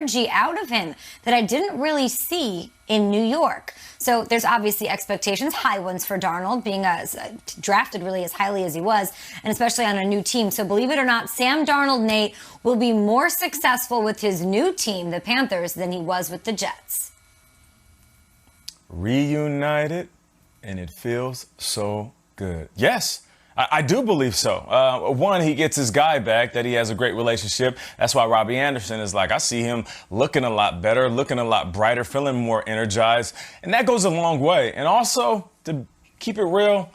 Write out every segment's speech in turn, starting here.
out of him that I didn't really see in New York. So there's obviously expectations, high ones for Darnold, being drafted really as highly as he was, and especially on a new team. So believe it or not, Sam Darnold, Nate, will be more successful with his new team, the Panthers, than he was with the Jets. Reunited, and it feels so good. Yes. I do believe so. One, he gets his guy back, that he has a great relationship. That's why Robbie Anderson is like, I see him looking a lot better, looking a lot brighter, feeling more energized. And that goes a long way. And also, to keep it real,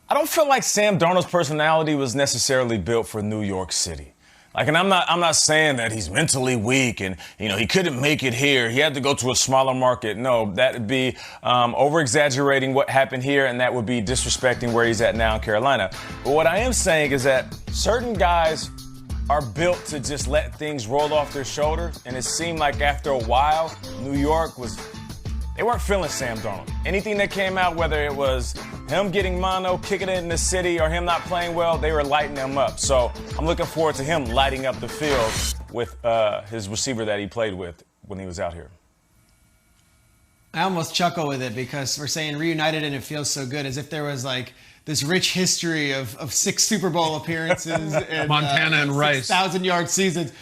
I don't feel like Sam Darnold's personality was necessarily built for New York City. Like, and I'm not saying that he's mentally weak and, he couldn't make it here. He had to go to a smaller market. No, that would be over-exaggerating what happened here, and that would be disrespecting where he's at now in Carolina. But what I am saying is that certain guys are built to just let things roll off their shoulders, and it seemed like after a while, New York they weren't feeling Sam Darnold. Anything that came out, whether it was him getting mono, kicking it in the city, or him not playing well, they were lighting him up. So I'm looking forward to him lighting up the field with his receiver that he played with when he was out here. I almost chuckle with it because we're saying reunited and it feels so good, as if there was like this rich history of 6 Super Bowl appearances and Montana and Rice 6,000-yard seasons.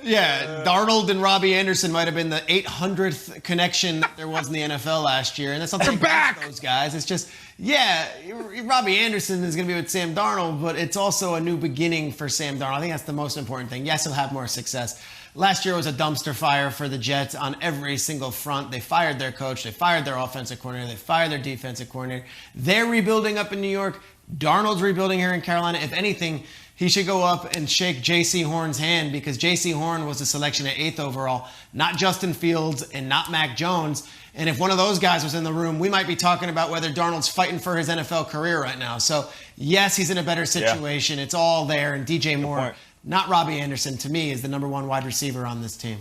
Yeah, Darnold and Robbie Anderson might have been the 800th connection that there was in the NFL last year, and that's not against those guys. It's just, Robbie Anderson is going to be with Sam Darnold, but it's also a new beginning for Sam Darnold. I think that's the most important thing. Yes, he'll have more success. Last year was a dumpster fire for the Jets on every single front. They fired their coach. They fired their offensive coordinator. They fired their defensive coordinator. They're rebuilding up in New York. Darnold's rebuilding here in Carolina. If anything, he should go up and shake J.C. Horn's hand, because J.C. Horn was the selection at 8th overall, not Justin Fields and not Mac Jones. And if one of those guys was in the room, we might be talking about whether Darnold's fighting for his NFL career right now. So, yes, he's in a better situation. Yeah. It's all there. And DJ Moore, not Robbie Anderson, to me, is the number 1 wide receiver on this team.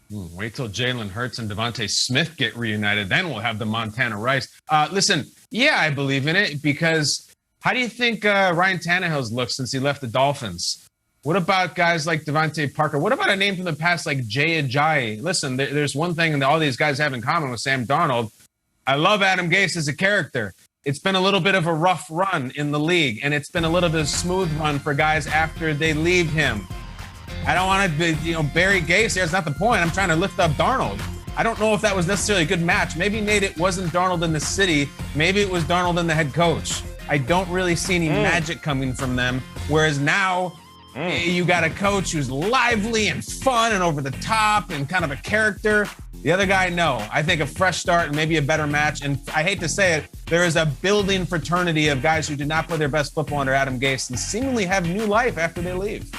Wait till Jalen Hurts and Devontae Smith get reunited. Then we'll have the Montana Rice. Listen, I believe in it, because how do you think Ryan Tannehill's looked since he left the Dolphins? What about guys like Devontae Parker? What about a name from the past like Jay Ajayi? Listen, there's one thing that all these guys have in common with Sam Darnold. I love Adam Gase as a character. It's been a little bit of a rough run in the league, and it's been a little bit of a smooth run for guys after they leave him. I don't want to bury Gase here. It's not the point. I'm trying to lift up Darnold. I don't know if that was necessarily a good match. Maybe, Nate, it wasn't Darnold in the city. Maybe it was Darnold and the head coach. I don't really see any magic coming from them. Whereas now, you got a coach who's lively and fun and over the top and kind of a character. The other guy, no. I think a fresh start and maybe a better match. And I hate to say it, there is a building fraternity of guys who did not play their best football under Adam Gase and seemingly have new life after they leave.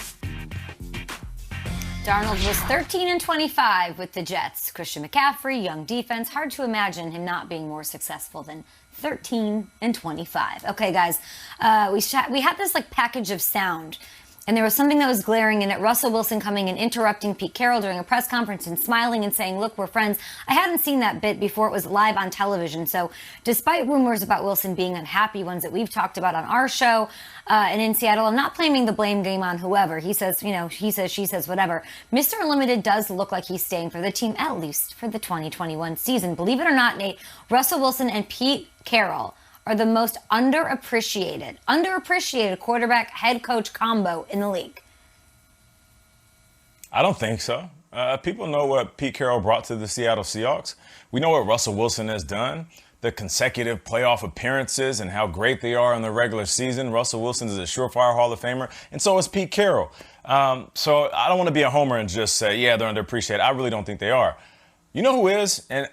Darnold was 13-25 with the Jets. Christian McCaffrey, young defense. Hard to imagine him not being more successful than 13-25. Okay, guys, we had this package of sound, and there was something that was glaring in it. Russell Wilson coming and interrupting Pete Carroll during a press conference and smiling and saying, "Look, we're friends." I hadn't seen that bit before it was live on television. So despite rumors about Wilson being unhappy, ones that we've talked about on our show and in Seattle, I'm not blaming the blame game on whoever. He says, he says, she says, whatever. Mr. Unlimited does look like he's staying for the team, at least for the 2021 season. Believe it or not, Nate, Russell Wilson and Pete Carroll are the most underappreciated quarterback head coach combo in the league. I don't think so. People know what Pete Carroll brought to the Seattle Seahawks. We know what Russell Wilson has done, the consecutive playoff appearances and how great they are in the regular season. Russell Wilson is a surefire Hall of Famer, and so is Pete Carroll. So I don't want to be a homer and just say, they're underappreciated. I really don't think they are. You know who is? And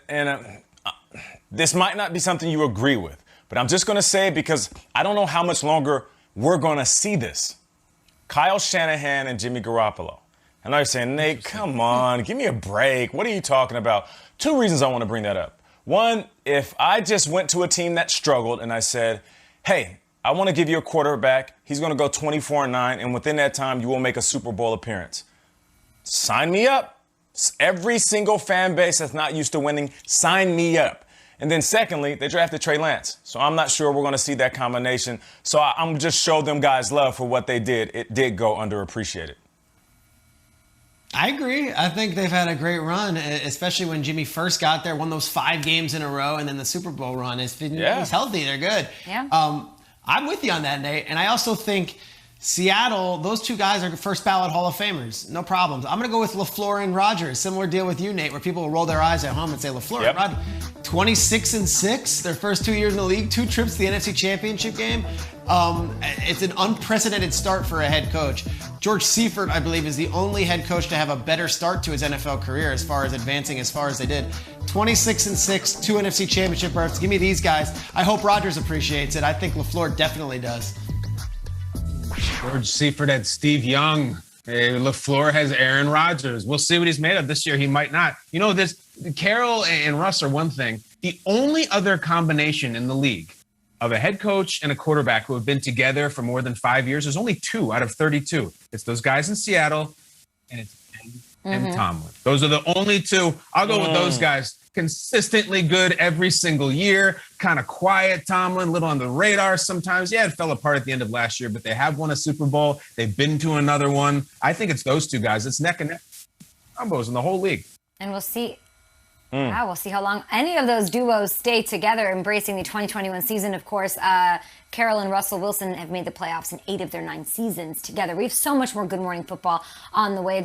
this might not be something you agree with, but I'm just going to say it because I don't know how much longer we're going to see this. Kyle Shanahan and Jimmy Garoppolo. And they're saying, Nate, come on, give me a break. What are you talking about? 2 reasons I want to bring that up. One, if I just went to a team that struggled and I said, hey, I want to give you a quarterback. He's going to go 24-9, and within that time, you will make a Super Bowl appearance. Sign me up. Every single fan base that's not used to winning, sign me up. And then secondly, they drafted Trey Lance. So I'm not sure we're going to see that combination. So I'm just show them guys love for what they did. It did go underappreciated. I agree. I think they've had a great run, especially when Jimmy first got there, won those 5 games in a row, and then the Super Bowl run. He's healthy. They're good. Yeah. I'm with you on that, Nate. And I also think Seattle, those two guys are first ballot Hall of Famers. No problems. I'm going to go with LaFleur and Rodgers. Similar deal with you, Nate, where people will roll their eyes at home and say LaFleur and Rodgers. 26-6, their first 2 years in the league, 2 trips to the NFC Championship game. It's an unprecedented start for a head coach. George Seifert, I believe, is the only head coach to have a better start to his NFL career as far as advancing as far as they did. 26-6, 2 NFC Championship berths. Give me these guys. I hope Rodgers appreciates it. I think LaFleur definitely does. George Seifert had Steve Young. LaFleur has Aaron Rodgers. We'll see what he's made of this year. He might not. You know, this Carroll and Russ are one thing. The only other combination in the league of a head coach and a quarterback who have been together for more than 5 years, there's only 2 out of 32. It's those guys in Seattle, and it's Ben and Tomlin. Those are the only 2. I'll go with those guys. Consistently good every single year. Kind of quiet, Tomlin, little on the radar sometimes. Yeah, it fell apart at the end of last year, but they have won a Super Bowl. They've been to another one. I think it's those 2 guys. It's neck and neck combos in the whole league. And we'll see. Yeah, we'll see how long any of those duos stay together, embracing the 2021 season. Of course, Carroll and Russell Wilson have made the playoffs in 8 of their 9 seasons together. We have so much more Good Morning Football on the way.